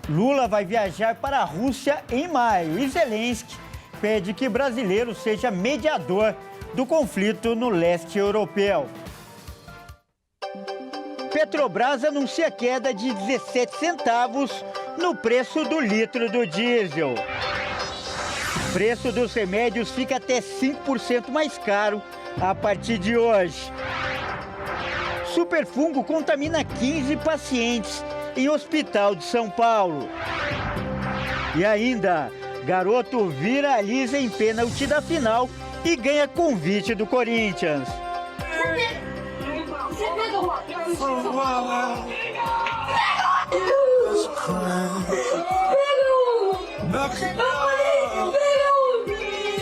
Lula vai viajar para a Rússia em maio e Zelensky pede que brasileiro seja mediador do conflito no leste europeu. Petrobras anuncia queda de 17 centavos no preço do litro do diesel. O preço dos remédios fica até 5% mais caro a partir de hoje. Superfungo contamina 15 pacientes em hospital de São Paulo. E ainda, garoto viraliza em pênalti da final e ganha convite do Corinthians. Você pegou?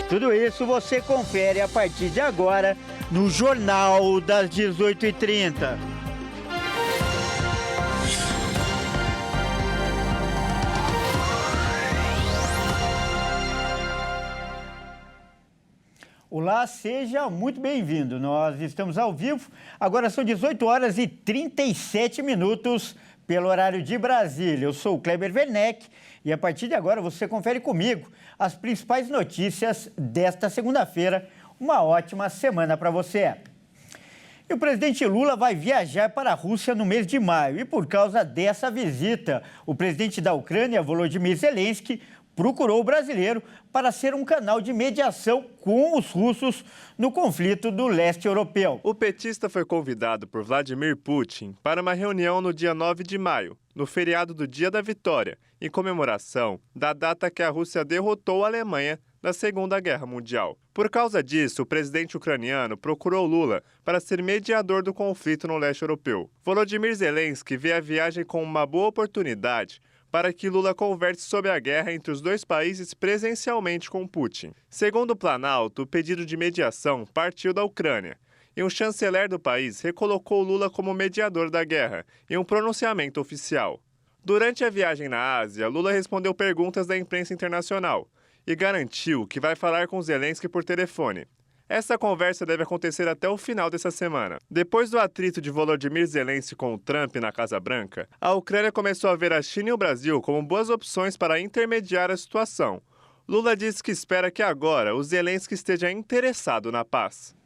Tudo isso você confere a partir de agora no Jornal das 18h30. Olá, seja muito bem-vindo. Nós estamos ao vivo. Agora são 18 horas e 37 minutos pelo horário de Brasília. Eu sou o Kleber Werneck e a partir de agora você confere comigo as principais notícias desta segunda-feira. Uma ótima semana para você. E o presidente Lula vai viajar para a Rússia no mês de maio e por causa dessa visita, o presidente da Ucrânia, Volodymyr Zelensky, procurou o brasileiro para ser um canal de mediação com os russos no conflito do leste europeu. O petista foi convidado por Vladimir Putin para uma reunião no dia 9 de maio, no feriado do Dia da Vitória, em comemoração da data que a Rússia derrotou a Alemanha na Segunda Guerra Mundial. Por causa disso, o presidente ucraniano procurou Lula para ser mediador do conflito no leste europeu. Volodymyr Zelensky vê a viagem como uma boa oportunidade para que Lula converse sobre a guerra entre os dois países presencialmente com Putin. Segundo o Planalto, o pedido de mediação partiu da Ucrânia, e um chanceler do país recolocou Lula como mediador da guerra em um pronunciamento oficial. Durante a viagem na Ásia, Lula respondeu perguntas da imprensa internacional e garantiu que vai falar com Zelensky por telefone. Essa conversa deve acontecer até o final dessa semana. Depois do atrito de Volodymyr Zelensky com o Trump na Casa Branca, a Ucrânia começou a ver a China e o Brasil como boas opções para intermediar a situação. Lula disse que espera que agora o Zelensky esteja interessado na paz.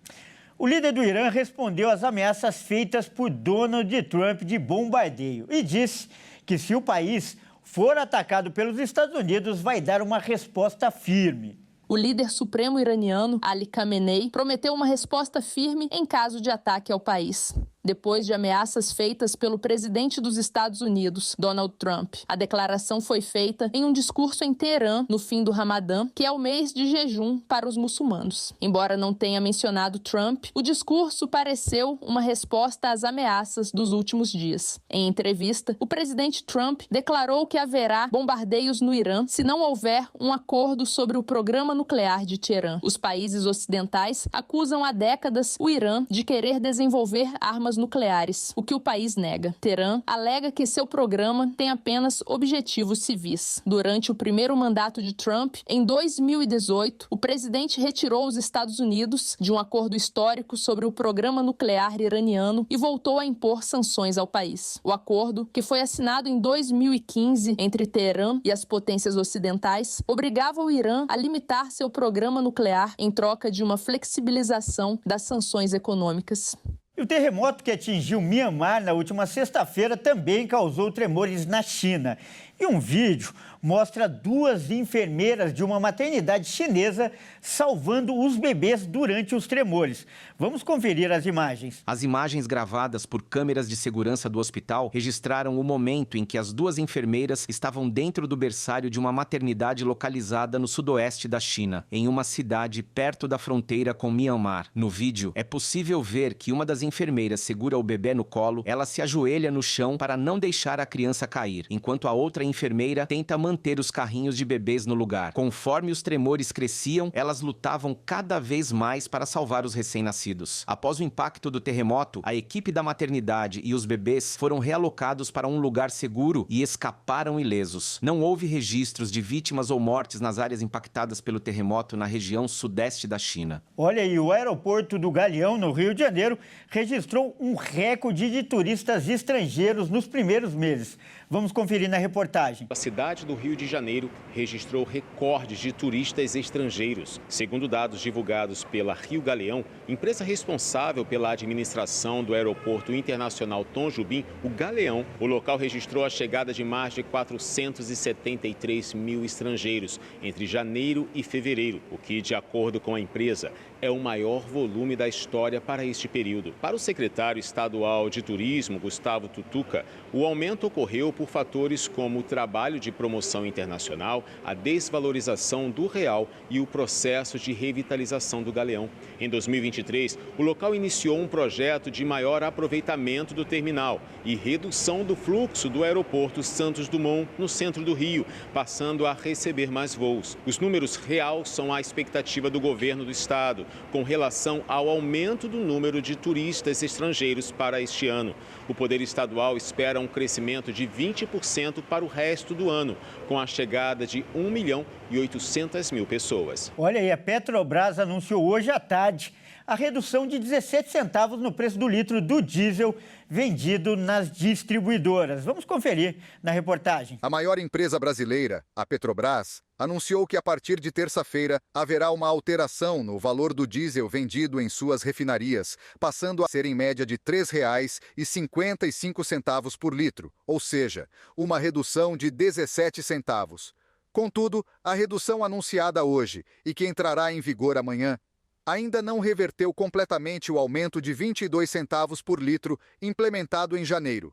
O líder do Irã respondeu às ameaças feitas por Donald Trump de bombardeio e disse que se o país for atacado pelos Estados Unidos, vai dar uma resposta firme. O líder supremo iraniano, Ali Khamenei, prometeu uma resposta firme em caso de ataque ao país. Depois de ameaças feitas pelo presidente dos Estados Unidos, Donald Trump. A declaração foi feita em um discurso em Teherã, no fim do Ramadã, que é o mês de jejum para os muçulmanos. Embora não tenha mencionado Trump, o discurso pareceu uma resposta às ameaças dos últimos dias. Em entrevista, o presidente Trump declarou que haverá bombardeios no Irã se não houver um acordo sobre o programa nuclear de Teherã. Os países ocidentais acusam há décadas o Irã de querer desenvolver armas nucleares, o que o país nega. Teherã alega que seu programa tem apenas objetivos civis. Durante o primeiro mandato de Trump, em 2018, o presidente retirou os Estados Unidos de um acordo histórico sobre o programa nuclear iraniano e voltou a impor sanções ao país. O acordo, que foi assinado em 2015 entre Teherã e as potências ocidentais, obrigava o Irã a limitar seu programa nuclear em troca de uma flexibilização das sanções econômicas. E o terremoto que atingiu Myanmar na última sexta-feira também causou tremores na China. E um vídeo mostra duas enfermeiras de uma maternidade chinesa salvando os bebês durante os tremores. Vamos conferir as imagens. As imagens gravadas por câmeras de segurança do hospital registraram o momento em que as duas enfermeiras estavam dentro do berçário de uma maternidade localizada no sudoeste da China, em uma cidade perto da fronteira com Myanmar. No vídeo, é possível ver que uma das enfermeiras segura o bebê no colo, ela se ajoelha no chão para não deixar a criança cair, enquanto a outra enfermeira tenta manter os carrinhos de bebês no lugar. Conforme os tremores cresciam, elas lutavam cada vez mais para salvar os recém-nascidos. Após o impacto do terremoto, a equipe da maternidade e os bebês foram realocados para um lugar seguro e escaparam ilesos. Não houve registros de vítimas ou mortes nas áreas impactadas pelo terremoto na região sudeste da China. Olha aí, o aeroporto do Galeão, no Rio de Janeiro, registrou um recorde de turistas estrangeiros nos primeiros meses. Vamos conferir na reportagem. A cidade do Rio de Janeiro registrou recordes de turistas estrangeiros. Segundo dados divulgados pela Rio Galeão, empresa responsável pela administração do Aeroporto Internacional Tom Jobim, o Galeão, o local registrou a chegada de mais de 473 mil estrangeiros entre janeiro e fevereiro, o que, de acordo com a empresa, é o maior volume da história para este período. Para o secretário estadual de Turismo, Gustavo Tutuca, o aumento ocorreu por fatores como o trabalho de promoção internacional, a desvalorização do real e o processo de revitalização do Galeão. Em 2023, o local iniciou um projeto de maior aproveitamento do terminal e redução do fluxo do aeroporto Santos Dumont, no centro do Rio, passando a receber mais voos. Os números realçam a expectativa do governo do estado com relação ao aumento do número de turistas estrangeiros para este ano. O Poder Estadual espera um crescimento de 20% para o resto do ano, com a chegada de 1.800.000 pessoas. Olha aí, a Petrobras anunciou hoje à tarde a redução de 17 centavos no preço do litro do diesel vendido nas distribuidoras. Vamos conferir na reportagem. A maior empresa brasileira, a Petrobras, anunciou que a partir de terça-feira haverá uma alteração no valor do diesel vendido em suas refinarias, passando a ser em média de R$ 3,55 por litro, ou seja, uma redução de 17 centavos. Contudo, a redução anunciada hoje e que entrará em vigor amanhã ainda não reverteu completamente o aumento de 22 centavos por litro implementado em janeiro.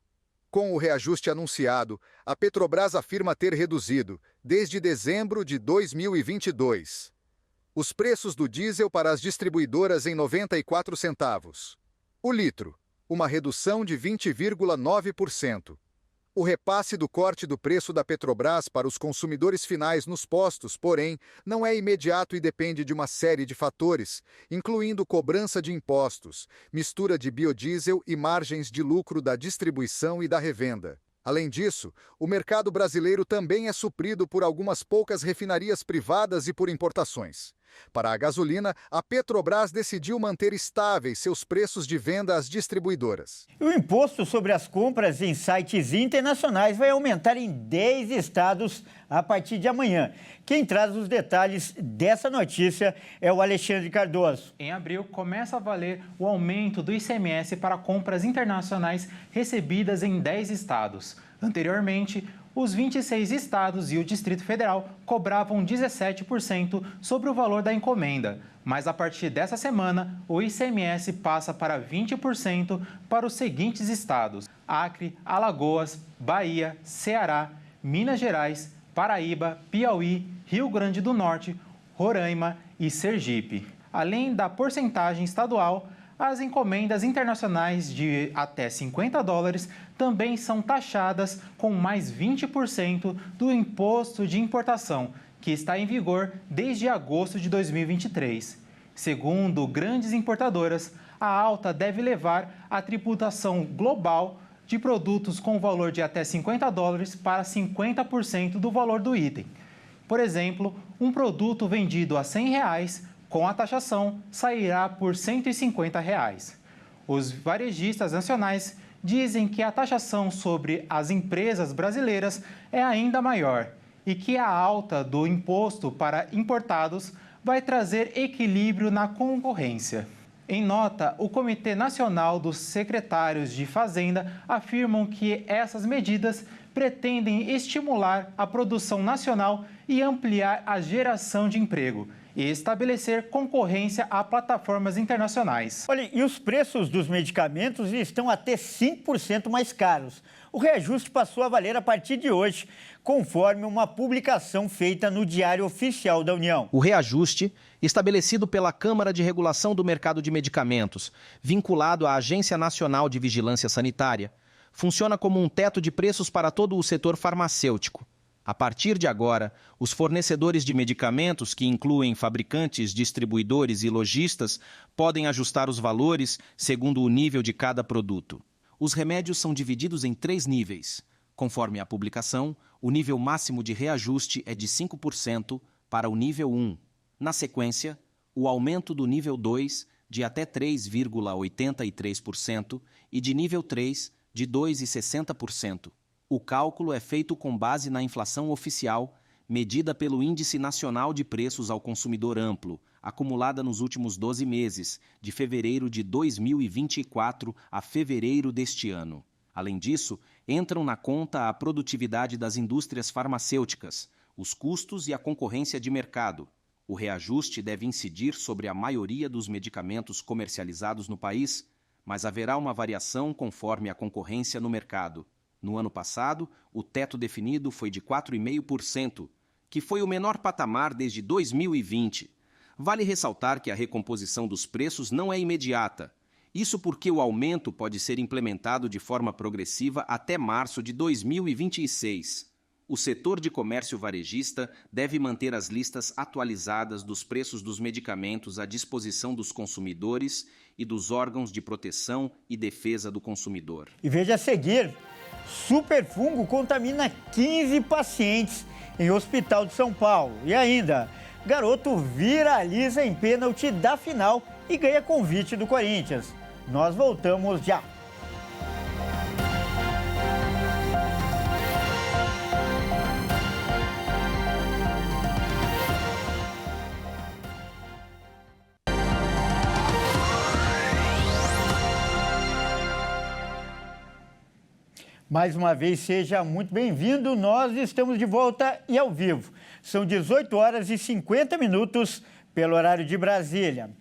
Com o reajuste anunciado, a Petrobras afirma ter reduzido, desde dezembro de 2022, os preços do diesel para as distribuidoras em 94 centavos. O litro, uma redução de 20,9%. O repasse do corte do preço da Petrobras para os consumidores finais nos postos, porém, não é imediato e depende de uma série de fatores, incluindo cobrança de impostos, mistura de biodiesel e margens de lucro da distribuição e da revenda. Além disso, o mercado brasileiro também é suprido por algumas poucas refinarias privadas e por importações. Para a gasolina, a Petrobras decidiu manter estáveis seus preços de venda às distribuidoras. O imposto sobre as compras em sites internacionais vai aumentar em 10 estados a partir de amanhã. Quem traz os detalhes dessa notícia é o Alexandre Cardoso. Em abril, começa a valer o aumento do ICMS para compras internacionais recebidas em 10 estados. Anteriormente, os 26 estados e o Distrito Federal cobravam 17% sobre o valor da encomenda, mas a partir dessa semana, o ICMS passa para 20% para os seguintes estados: Acre, Alagoas, Bahia, Ceará, Minas Gerais, Paraíba, Piauí, Rio Grande do Norte, Roraima e Sergipe. Além da porcentagem estadual, as encomendas internacionais de até $50 também são taxadas com mais 20% do imposto de importação, que está em vigor desde agosto de 2023. Segundo grandes importadoras, a alta deve levar a tributação global de produtos com valor de até $50 para 50% do valor do item. Por exemplo, um produto vendido a R$ 100, com a taxação, sairá por R$ 150. Os varejistas nacionais dizem que a taxação sobre as empresas brasileiras é ainda maior e que a alta do imposto para importados vai trazer equilíbrio na concorrência. Em nota, o Comitê Nacional dos Secretários de Fazenda afirmam que essas medidas pretendem estimular a produção nacional e ampliar a geração de emprego e estabelecer concorrência a plataformas internacionais. Olha, e os preços dos medicamentos estão até 5% mais caros. O reajuste passou a valer a partir de hoje, conforme uma publicação feita no Diário Oficial da União. O reajuste, estabelecido pela Câmara de Regulação do Mercado de Medicamentos, vinculado à Agência Nacional de Vigilância Sanitária, funciona como um teto de preços para todo o setor farmacêutico. A partir de agora, os fornecedores de medicamentos, que incluem fabricantes, distribuidores e lojistas, podem ajustar os valores segundo o nível de cada produto. Os remédios são divididos em 3 níveis. Conforme a publicação, o nível máximo de reajuste é de 5% para o nível 1. Na sequência, o aumento do nível 2 de até 3,83% e de nível 3 de 2,60%. O cálculo é feito com base na inflação oficial, medida pelo Índice Nacional de Preços ao Consumidor Amplo, acumulada nos últimos 12 meses, de fevereiro de 2024 a fevereiro deste ano. Além disso, entram na conta a produtividade das indústrias farmacêuticas, os custos e a concorrência de mercado. O reajuste deve incidir sobre a maioria dos medicamentos comercializados no país, mas haverá uma variação conforme a concorrência no mercado. No ano passado, o teto definido foi de 4,5%, que foi o menor patamar desde 2020. Vale ressaltar que a recomposição dos preços não é imediata. Isso porque o aumento pode ser implementado de forma progressiva até março de 2026. O setor de comércio varejista deve manter as listas atualizadas dos preços dos medicamentos à disposição dos consumidores e dos órgãos de proteção e defesa do consumidor. E veja a seguir, superfungo contamina 15 pacientes em hospital de São Paulo. E ainda, garoto viraliza em pênalti da final e ganha convite do Corinthians. Nós voltamos já. Mais uma vez, seja muito bem-vindo. Nós estamos de volta e ao vivo. São 18 horas e 50 minutos pelo horário de Brasília.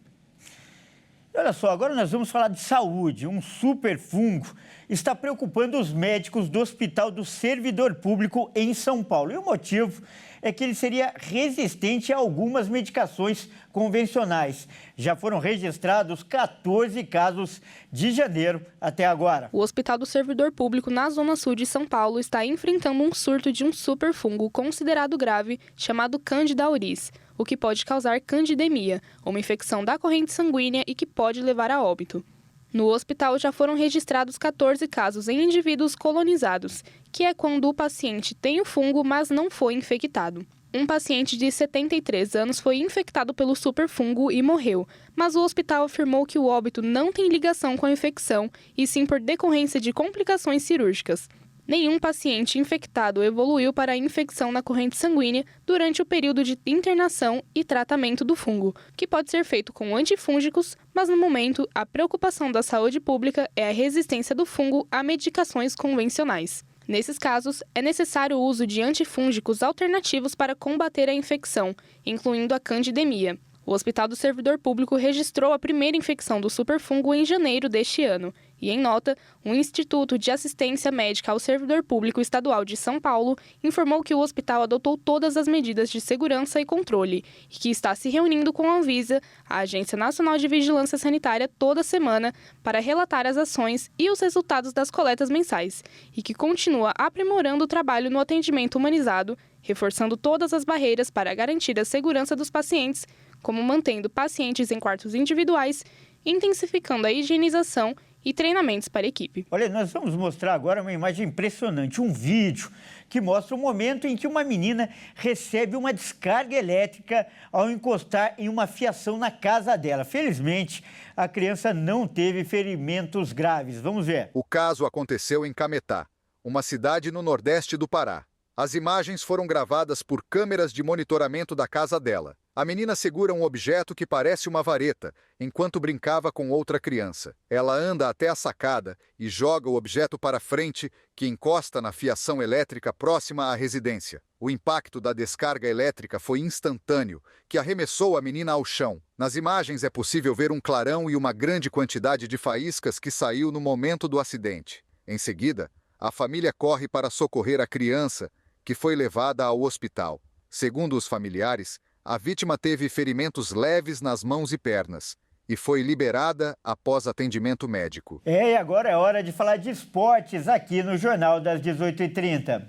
E olha só, agora nós vamos falar de saúde. Um superfungo está preocupando os médicos do Hospital do Servidor Público em São Paulo. E o motivo é que ele seria resistente a algumas medicações convencionais. Já foram registrados 14 casos de janeiro até agora. O Hospital do Servidor Público na Zona Sul de São Paulo está enfrentando um surto de um superfungo considerado grave chamado Candida auris, o que pode causar candidemia, uma infecção da corrente sanguínea e que pode levar a óbito. No hospital já foram registrados 14 casos em indivíduos colonizados, que é quando o paciente tem o fungo, mas não foi infectado. Um paciente de 73 anos foi infectado pelo superfungo e morreu, mas o hospital afirmou que o óbito não tem ligação com a infecção, e sim por decorrência de complicações cirúrgicas. Nenhum paciente infectado evoluiu para a infecção na corrente sanguínea durante o período de internação e tratamento do fungo, que pode ser feito com antifúngicos, mas no momento a preocupação da saúde pública é a resistência do fungo a medicações convencionais. Nesses casos, é necessário o uso de antifúngicos alternativos para combater a infecção, incluindo a candidemia. O Hospital do Servidor Público registrou a primeira infecção do superfungo em janeiro deste ano. E, em nota, o Instituto de Assistência Médica ao Servidor Público Estadual de São Paulo informou que o hospital adotou todas as medidas de segurança e controle e que está se reunindo com a Anvisa, a Agência Nacional de Vigilância Sanitária, toda semana para relatar as ações e os resultados das coletas mensais e que continua aprimorando o trabalho no atendimento humanizado, reforçando todas as barreiras para garantir a segurança dos pacientes, como mantendo pacientes em quartos individuais, intensificando a higienização e treinamentos para a equipe. Olha, nós vamos mostrar agora uma imagem impressionante, um vídeo que mostra o momento em que uma menina recebe uma descarga elétrica ao encostar em uma fiação na casa dela. Felizmente, a criança não teve ferimentos graves. Vamos ver. O caso aconteceu em Cametá, uma cidade no nordeste do Pará. As imagens foram gravadas por câmeras de monitoramento da casa dela. A menina segura um objeto que parece uma vareta, enquanto brincava com outra criança. Ela anda até a sacada e joga o objeto para frente, que encosta na fiação elétrica próxima à residência. O impacto da descarga elétrica foi instantâneo, que arremessou a menina ao chão. Nas imagens é possível ver um clarão e uma grande quantidade de faíscas que saiu no momento do acidente. Em seguida, a família corre para socorrer a criança, que foi levada ao hospital. Segundo os familiares, a vítima teve ferimentos leves nas mãos e pernas e foi liberada após atendimento médico. E agora é hora de falar de esportes aqui no Jornal das 18h30.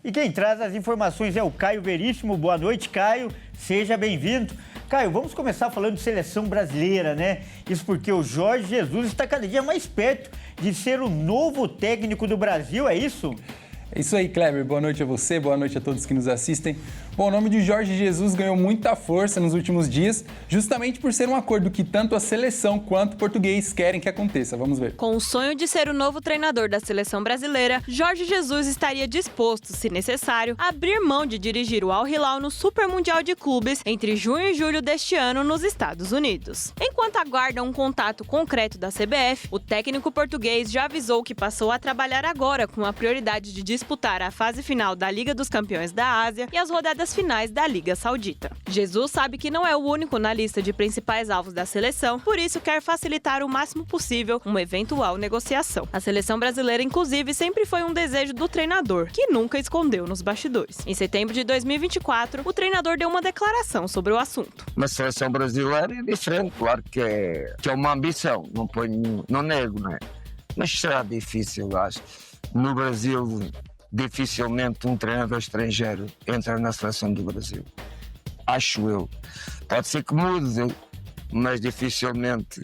E quem traz as informações é o Caio Veríssimo. Boa noite, Caio. Seja bem-vindo. Caio, vamos começar falando de seleção brasileira, né? Isso porque o Jorge Jesus está cada dia mais perto de ser o novo técnico do Brasil, é isso? É isso aí, Kleber. Boa noite a você, boa noite a todos que nos assistem. Bom, o nome de Jorge Jesus ganhou muita força nos últimos dias, justamente por ser um acordo que tanto a seleção quanto o português querem que aconteça. Vamos ver. Com o sonho de ser o novo treinador da seleção brasileira, Jorge Jesus estaria disposto, se necessário, a abrir mão de dirigir o Al Hilal no Super Mundial de Clubes entre junho e julho deste ano nos Estados Unidos. Enquanto aguarda um contato concreto da CBF, o técnico português já avisou que passou a trabalhar agora com a prioridade de disputar a fase final da Liga dos Campeões da Ásia e as rodadas finais da Liga Saudita. Jesus sabe que não é o único na lista de principais alvos da seleção, por isso quer facilitar o máximo possível uma eventual negociação. A seleção brasileira, inclusive, sempre foi um desejo do treinador, que nunca escondeu nos bastidores. Em setembro de 2024, o treinador deu uma declaração sobre o assunto. Uma seleção brasileira é diferente, claro que é uma ambição, não nego, não é? Mas será difícil, acho. No Brasil, dificilmente um treinador estrangeiro entra na seleção do Brasil. Acho eu. Pode ser que mude, mas dificilmente.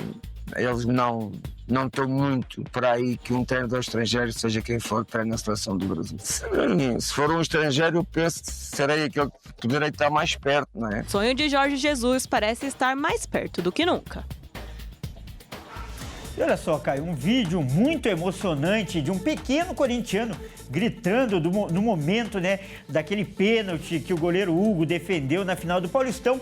Eles não estão muito por aí que um treinador estrangeiro, seja quem for, treine na seleção do Brasil. Se for um estrangeiro, eu penso que serei aquele que poderei estar mais perto, não é? O sonho de Jorge Jesus parece estar mais perto do que nunca. E olha só, Caio, um vídeo muito emocionante de um pequeno corintiano gritando no momento, né, daquele pênalti que o goleiro Hugo defendeu na final do Paulistão,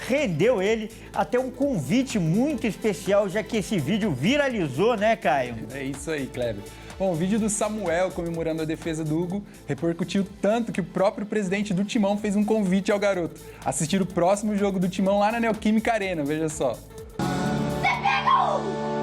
rendeu ele até um convite muito especial, já que esse vídeo viralizou, né, Caio? É isso aí, Kleber. Bom, o vídeo do Samuel comemorando a defesa do Hugo repercutiu tanto que o próprio presidente do Timão fez um convite ao garoto: assistir o próximo jogo do Timão lá na Neoquímica Arena, veja só. Você pega o Hugo!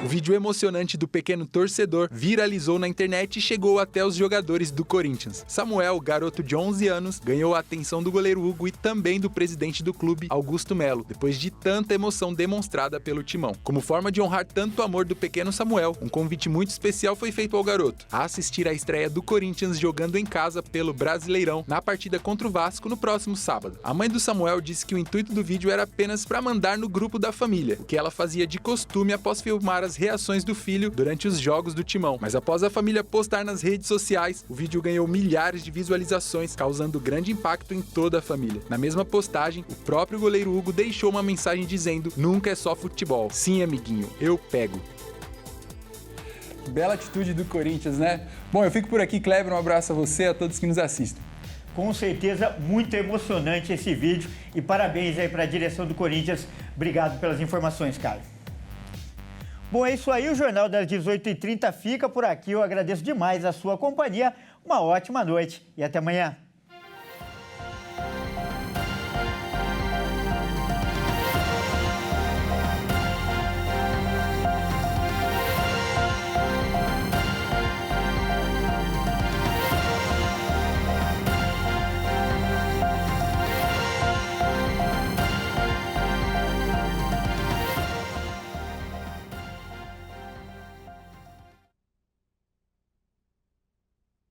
O vídeo emocionante do pequeno torcedor viralizou na internet e chegou até os jogadores do Corinthians. Samuel, garoto de 11 anos, ganhou a atenção do goleiro Hugo e também do presidente do clube, Augusto Melo, depois de tanta emoção demonstrada pelo Timão. Como forma de honrar tanto o amor do pequeno Samuel, um convite muito especial foi feito ao garoto: a assistir à estreia do Corinthians jogando em casa pelo Brasileirão na partida contra o Vasco no próximo sábado. A mãe do Samuel disse que o intuito do vídeo era apenas para mandar no grupo da família, o que ela fazia de costume após filmar as reações do filho durante os jogos do Timão. Mas após a família postar nas redes sociais, o vídeo ganhou milhares de visualizações, causando grande impacto em toda a família. Na mesma postagem, o próprio goleiro Hugo deixou uma mensagem dizendo: "Nunca é só futebol. Sim, amiguinho, eu pego." Bela atitude do Corinthians, né? Bom, eu fico por aqui, Kleber. Um abraço a você e a todos que nos assistem. Com certeza, muito emocionante esse vídeo e parabéns aí para a direção do Corinthians. Obrigado pelas informações, Caio. Bom, é isso aí, o Jornal das 18h30 fica por aqui. Eu agradeço demais a sua companhia. Uma ótima noite e até amanhã.